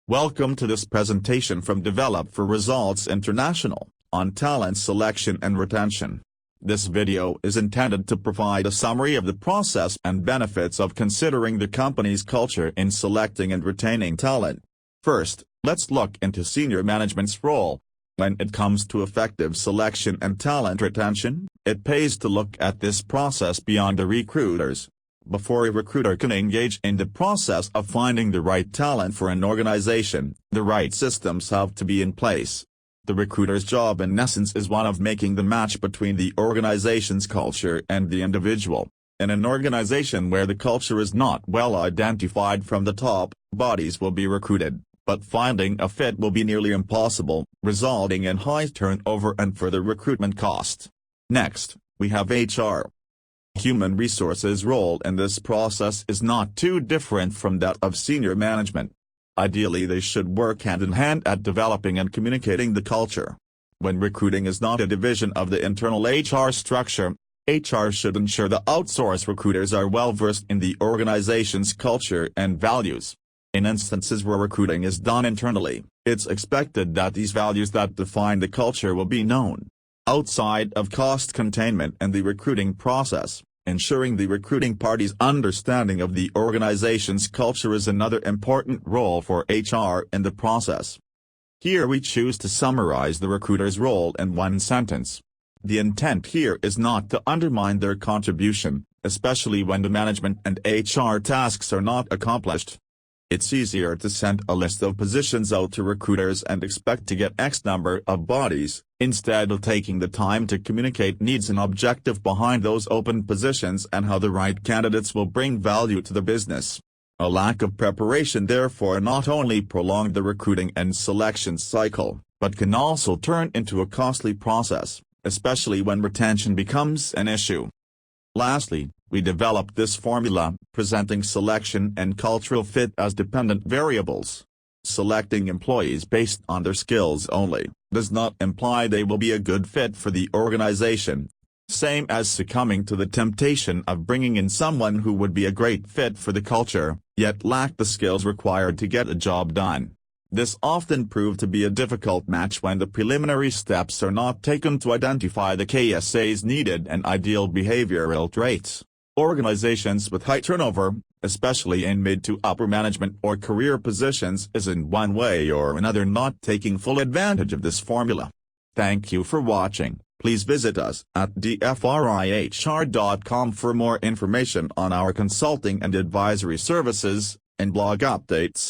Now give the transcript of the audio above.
Welcome to this presentation from Develop for Results International, on talent selection and retention. This video is intended to provide a summary of the process and benefits of considering the company's culture in selecting and retaining talent. First, let's look into senior management's role. When it comes to effective selection and talent retention, it pays to look at this process beyond the recruiters. Before a recruiter can engage in the process of finding the right talent for an organization, the right systems have to be in place. The recruiter's job in essence is one of making the match between the organization's culture and the individual. In an organization where the culture is not well identified from the top, bodies will be recruited, but finding a fit will be nearly impossible, resulting in high turnover and further recruitment costs. Next, we have HR. Human resources' role in this process is not too different from that of senior management. Ideally, they should work hand in hand at developing and communicating the culture. When recruiting is not a division of the internal HR structure, HR should ensure the outsourced recruiters are well versed in the organization's culture and values. In instances where recruiting is done internally, it's expected that these values that define the culture will be known. Outside of cost containment and the recruiting process, ensuring the recruiting party's understanding of the organization's culture is another important role for HR in the process. Here we choose to summarize the recruiter's role in one sentence. The intent here is not to undermine their contribution, especially when the management and HR tasks are not accomplished. It's easier to send a list of positions out to recruiters and expect to get X number of bodies, instead of taking the time to communicate needs and objective behind those open positions and how the right candidates will bring value to the business. A lack of preparation therefore not only prolongs the recruiting and selection cycle, but can also turn into a costly process, especially when retention becomes an issue. Lastly, we developed this formula, presenting selection and cultural fit as dependent variables. Selecting employees based on their skills only does not imply they will be a good fit for the organization. Same as succumbing to the temptation of bringing in someone who would be a great fit for the culture, yet lack the skills required to get a job done. This often proved to be a difficult match when the preliminary steps are not taken to identify the KSAs needed and ideal behavioral traits. Organizations with high turnover, especially in mid to upper management or career positions, is in one way or another not taking full advantage of this formula. Thank you for watching. Please visit us at dfrihr.com for more information on our consulting and advisory services, and blog updates.